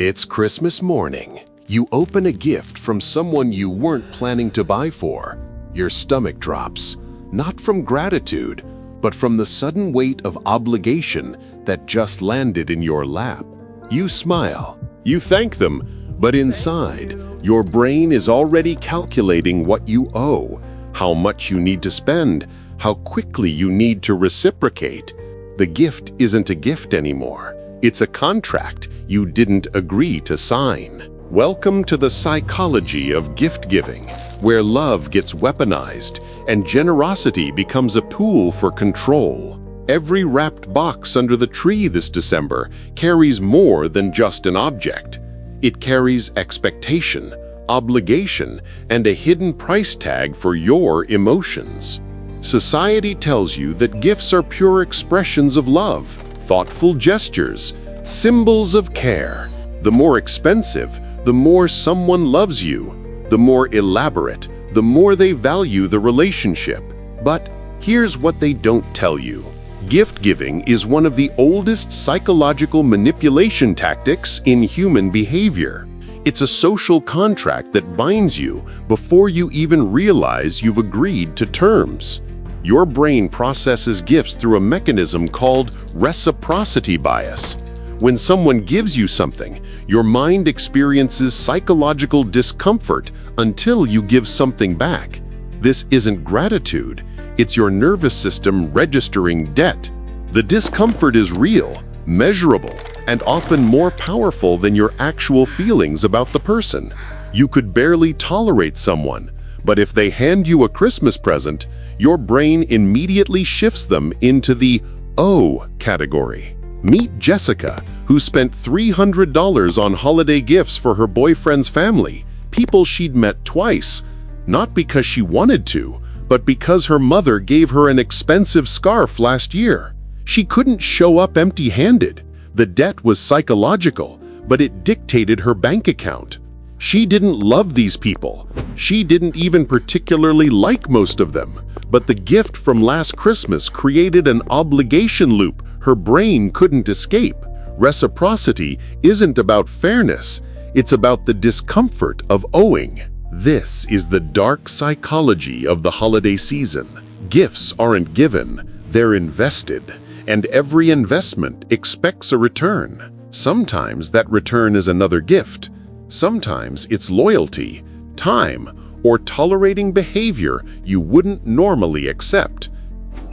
It's Christmas morning. You open a gift from someone you weren't planning to buy for. Your stomach drops, not from gratitude, but from the sudden weight of obligation that just landed in your lap. You smile, you thank them, but inside, your brain is already calculating what you owe, how much you need to spend, how quickly you need to reciprocate. The gift isn't a gift anymore. It's a contract you didn't agree to sign. Welcome to the psychology of gift giving, where love gets weaponized and generosity becomes a tool for control. Every wrapped box under the tree this December carries more than just an object. It carries expectation, obligation, and a hidden price tag for your emotions. Society tells you that gifts are pure expressions of love, thoughtful gestures, symbols of care. The more expensive, the more someone loves you. The more elaborate, the more they value the relationship. But here's what they don't tell you. Gift giving is one of the oldest psychological manipulation tactics in human behavior. It's a social contract that binds you before you even realize you've agreed to terms. Your brain processes gifts through a mechanism called reciprocity bias. When someone gives you something, your mind experiences psychological discomfort until you give something back. This isn't gratitude, it's your nervous system registering debt. The discomfort is real, measurable, and often more powerful than your actual feelings about the person. You could barely tolerate someone, but if they hand you a Christmas present, your brain immediately shifts them into the "oh" category. Meet Jessica, who spent $300 on holiday gifts for her boyfriend's family, people she'd met twice, not because she wanted to, but because her mother gave her an expensive scarf last year. She couldn't show up empty-handed. The debt was psychological, but it dictated her bank account. She didn't love these people. She didn't even particularly like most of them. But the gift from last Christmas created an obligation loop her brain couldn't escape. Reciprocity isn't about fairness. It's about the discomfort of owing. This is the dark psychology of the holiday season. Gifts aren't given, they're invested. And every investment expects a return. Sometimes that return is another gift. Sometimes it's loyalty, time, or tolerating behavior you wouldn't normally accept.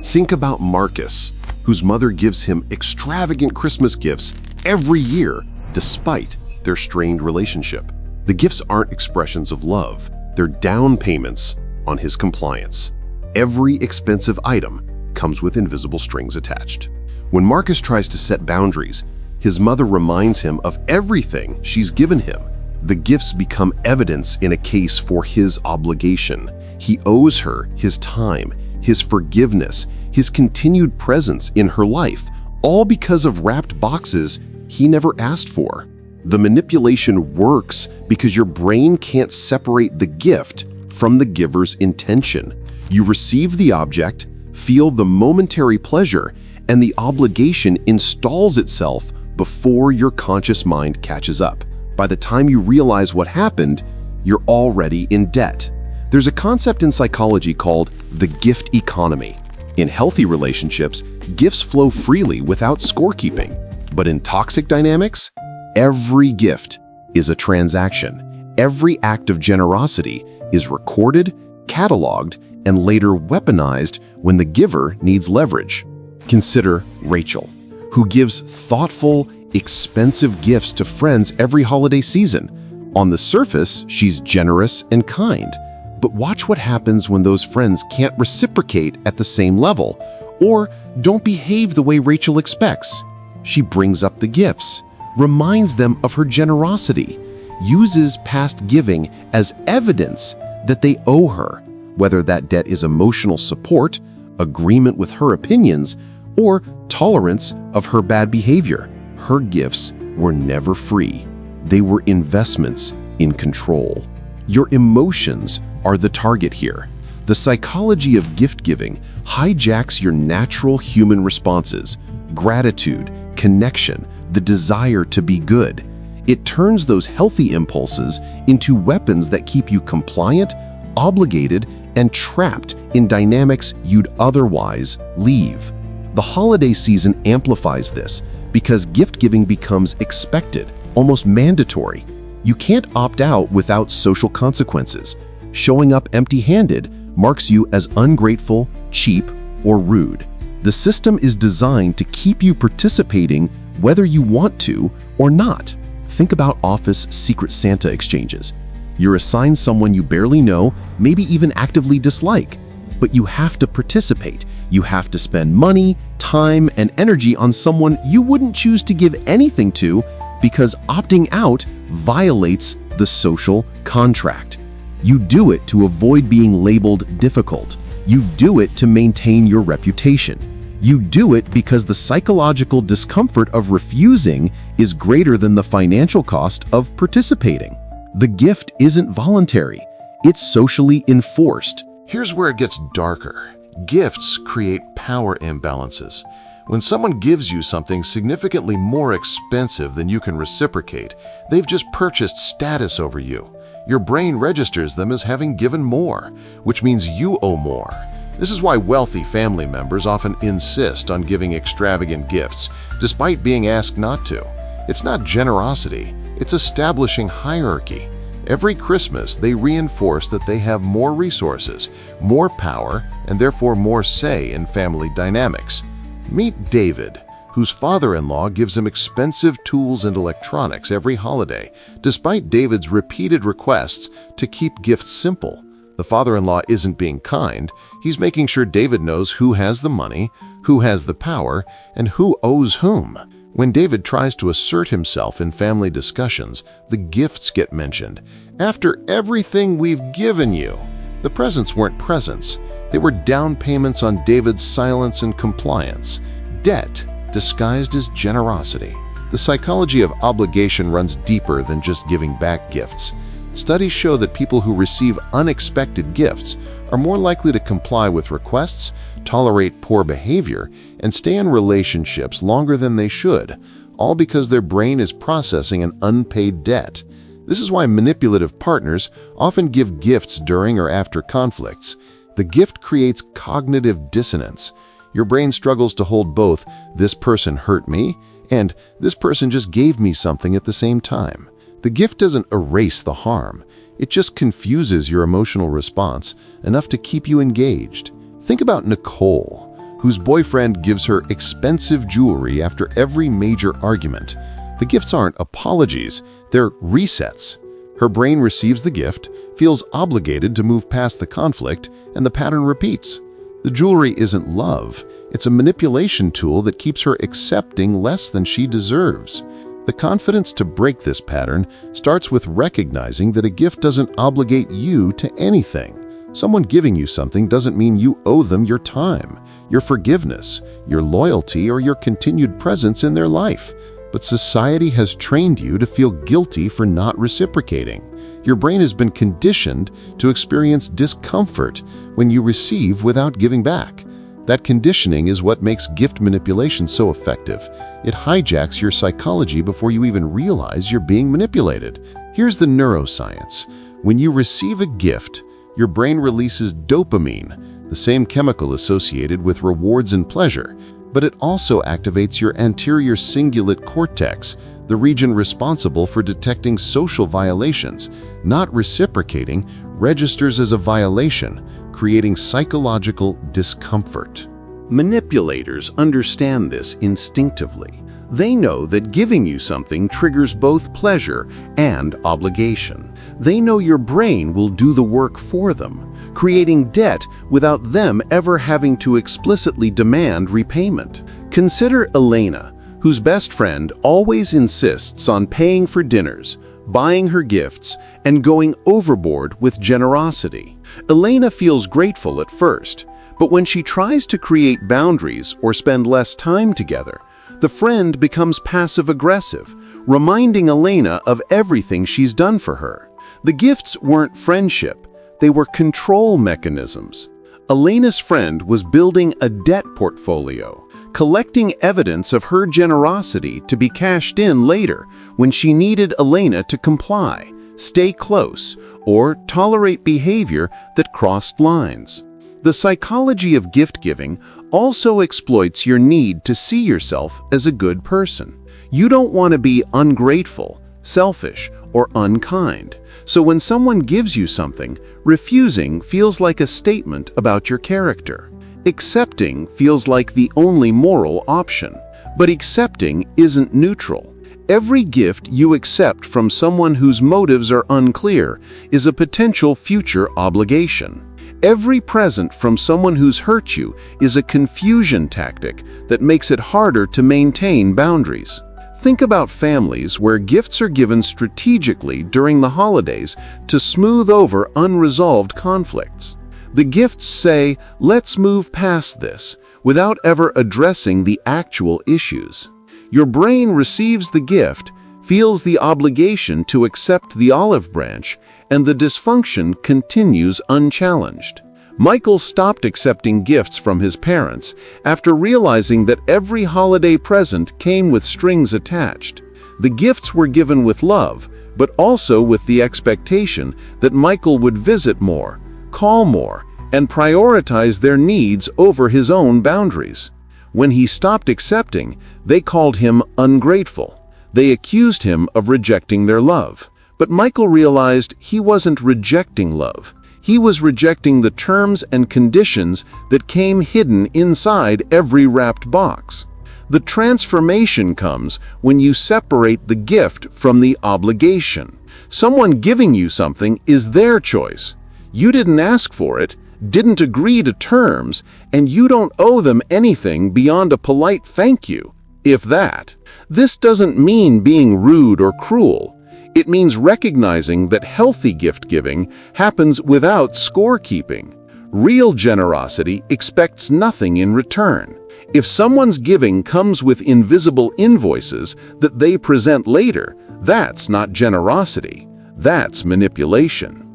Think about Marcus, whose mother gives him extravagant Christmas gifts every year despite their strained relationship. The gifts aren't expressions of love, they're down payments on his compliance. Every expensive item comes with invisible strings attached. When Marcus tries to set boundaries, his mother reminds him of everything she's given him. The gifts become evidence in a case for his obligation. He owes her his time, his forgiveness, his continued presence in her life, all because of wrapped boxes he never asked for. The manipulation works because your brain can't separate the gift from the giver's intention. You receive the object, feel the momentary pleasure, and the obligation installs itself before your conscious mind catches up. By the time you realize what happened, you're already in debt. There's a concept in psychology called the gift economy. In healthy relationships, gifts flow freely without scorekeeping. But in toxic dynamics, every gift is a transaction. Every act of generosity is recorded, cataloged, and later weaponized when the giver needs leverage. Consider Rachel, who gives thoughtful, expensive gifts to friends every holiday season. On the surface, she's generous and kind. But watch what happens when those friends can't reciprocate at the same level or don't behave the way Rachel expects. She brings up the gifts, reminds them of her generosity, uses past giving as evidence that they owe her, whether that debt is emotional support, agreement with her opinions, or tolerance of her bad behavior. Her gifts were never free. They were investments in control. Your emotions are the target here. The psychology of gift giving hijacks your natural human responses: gratitude, connection, the desire to be good. It turns those healthy impulses into weapons that keep you compliant, obligated, and trapped in dynamics you'd otherwise leave. The holiday season amplifies this because gift-giving becomes expected, almost mandatory. You can't opt out without social consequences. Showing up empty-handed marks you as ungrateful, cheap, or rude. The system is designed to keep you participating whether you want to or not. Think about office Secret Santa exchanges. You're assigned someone you barely know, maybe even actively dislike, but you have to participate. You have to spend money, time, and energy on someone you wouldn't choose to give anything to because opting out violates the social contract. You do it to avoid being labeled difficult. You do it to maintain your reputation. You do it because the psychological discomfort of refusing is greater than the financial cost of participating. The gift isn't voluntary. It's socially enforced. Here's where it gets darker. Gifts create power imbalances. When someone gives you something significantly more expensive than you can reciprocate, they've just purchased status over you. Your brain registers them as having given more, which means you owe more. This is why wealthy family members often insist on giving extravagant gifts, despite being asked not to. It's not generosity, it's establishing hierarchy. Every Christmas, they reinforce that they have more resources, more power, and therefore more say in family dynamics. Meet David, whose father-in-law gives him expensive tools and electronics every holiday, despite David's repeated requests to keep gifts simple. The father-in-law isn't being kind, he's making sure David knows who has the money, who has the power, and who owes whom. When David tries to assert himself in family discussions, the gifts get mentioned. After everything we've given you. The presents weren't presents. They were down payments on David's silence and compliance. Debt disguised as generosity. The psychology of obligation runs deeper than just giving back gifts. Studies show that people who receive unexpected gifts are more likely to comply with requests, tolerate poor behavior, and stay in relationships longer than they should, all because their brain is processing an unpaid debt. This is why manipulative partners often give gifts during or after conflicts. The gift creates cognitive dissonance. Your brain struggles to hold both "this person hurt me" and "this person just gave me something" at the same time. The gift doesn't erase the harm. It just confuses your emotional response enough to keep you engaged. Think about Nicole, whose boyfriend gives her expensive jewelry after every major argument. The gifts aren't apologies, they're resets. Her brain receives the gift, feels obligated to move past the conflict, and the pattern repeats. The jewelry isn't love, it's a manipulation tool that keeps her accepting less than she deserves. The confidence to break this pattern starts with recognizing that a gift doesn't obligate you to anything. Someone giving you something doesn't mean you owe them your time, your forgiveness, your loyalty, or your continued presence in their life. But society has trained you to feel guilty for not reciprocating. Your brain has been conditioned to experience discomfort when you receive without giving back. That conditioning is what makes gift manipulation so effective. It hijacks your psychology before you even realize you're being manipulated. Here's the neuroscience. When you receive a gift, your brain releases dopamine, the same chemical associated with rewards and pleasure, but it also activates your anterior cingulate cortex, the region responsible for detecting social violations. Not reciprocating registers as a violation, creating psychological discomfort. Manipulators understand this instinctively. They know that giving you something triggers both pleasure and obligation. They know your brain will do the work for them, creating debt without them ever having to explicitly demand repayment. Consider Elena, whose best friend always insists on paying for dinners, buying her gifts, and going overboard with generosity. Elena feels grateful at first, but when she tries to create boundaries or spend less time together, the friend becomes passive-aggressive, reminding Elena of everything she's done for her. The gifts weren't friendship, they were control mechanisms. Elena's friend was building a debt portfolio, collecting evidence of her generosity to be cashed in later when she needed Elena to comply, stay close, or tolerate behavior that crossed lines. The psychology of gift-giving also exploits your need to see yourself as a good person. You don't want to be ungrateful, selfish, or unkind. So when someone gives you something, refusing feels like a statement about your character. Accepting feels like the only moral option. But accepting isn't neutral. Every gift you accept from someone whose motives are unclear is a potential future obligation. Every present from someone who's hurt you is a confusion tactic that makes it harder to maintain boundaries. Think about families where gifts are given strategically during the holidays to smooth over unresolved conflicts. The gifts say, "Let's move past this," without ever addressing the actual issues. Your brain receives the gift, feels the obligation to accept the olive branch, and the dysfunction continues unchallenged. Michael stopped accepting gifts from his parents after realizing that every holiday present came with strings attached. The gifts were given with love, but also with the expectation that Michael would visit more, call more, and prioritize their needs over his own boundaries. When he stopped accepting, they called him ungrateful. They accused him of rejecting their love. But Michael realized he wasn't rejecting love. He was rejecting the terms and conditions that came hidden inside every wrapped box. The transformation comes when you separate the gift from the obligation. Someone giving you something is their choice. You didn't ask for it, didn't agree to terms, and you don't owe them anything beyond a polite thank you, if that. This doesn't mean being rude or cruel. It means recognizing that healthy gift-giving happens without scorekeeping. Real generosity expects nothing in return. If someone's giving comes with invisible invoices that they present later, that's not generosity. That's manipulation.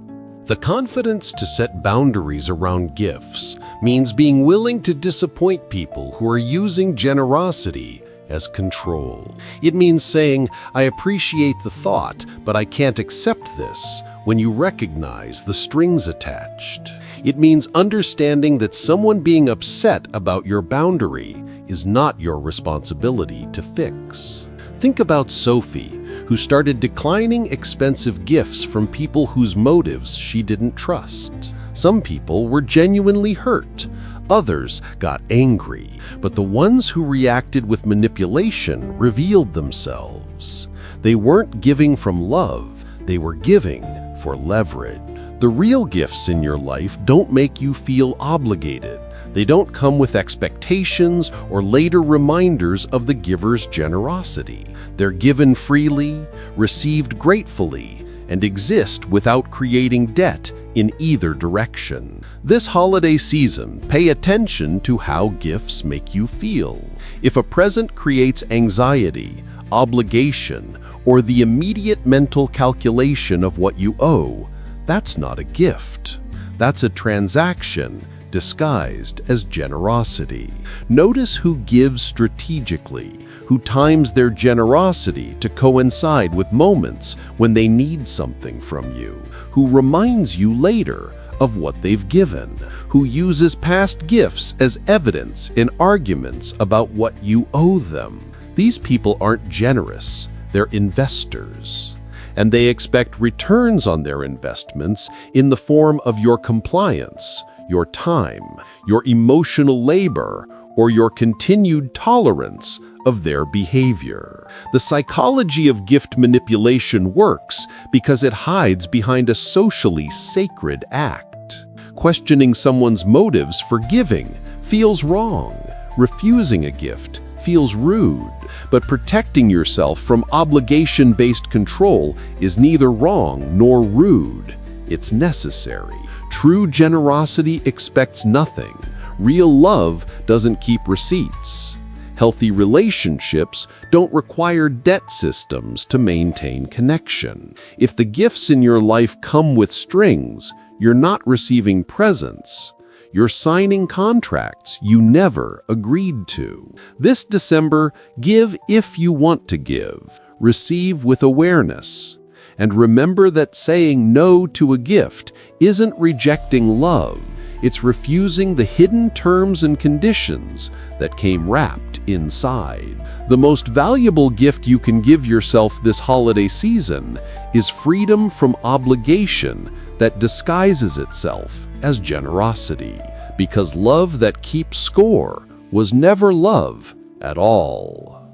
The confidence to set boundaries around gifts means being willing to disappoint people who are using generosity as control. It means saying, "I appreciate the thought, but I can't accept this," when you recognize the strings attached. It means understanding that someone being upset about your boundary is not your responsibility to fix. Think about Sophie, who started declining expensive gifts from people whose motives she didn't trust. Some people were genuinely hurt. Others got angry, but the ones who reacted with manipulation revealed themselves. They weren't giving from love, they were giving for leverage. The real gifts in your life don't make you feel obligated. They don't come with expectations or later reminders of the giver's generosity. They're given freely, received gratefully, and exist without creating debt in either direction. This holiday season, pay attention to how gifts make you feel. If a present creates anxiety, obligation, or the immediate mental calculation of what you owe, that's not a gift. That's a transaction disguised as generosity. Notice who gives strategically, who times their generosity to coincide with moments when they need something from you, who reminds you later of what they've given, who uses past gifts as evidence in arguments about what you owe them. These people aren't generous, they're investors. And they expect returns on their investments in the form of your compliance, your time, your emotional labor, or your continued tolerance of their behavior. The psychology of gift manipulation works because it hides behind a socially sacred act. Questioning someone's motives for giving feels wrong. Refusing a gift feels rude. But protecting yourself from obligation-based control is neither wrong nor rude. It's necessary. True generosity expects nothing. Real love doesn't keep receipts. Healthy relationships don't require debt systems to maintain connection. If the gifts in your life come with strings, you're not receiving presents. You're signing contracts you never agreed to. This December, give if you want to give. Receive with awareness. And remember that saying no to a gift isn't rejecting love. It's refusing the hidden terms and conditions that came wrapped inside. The most valuable gift you can give yourself this holiday season is freedom from obligation that disguises itself as generosity. Because love that keeps score was never love at all.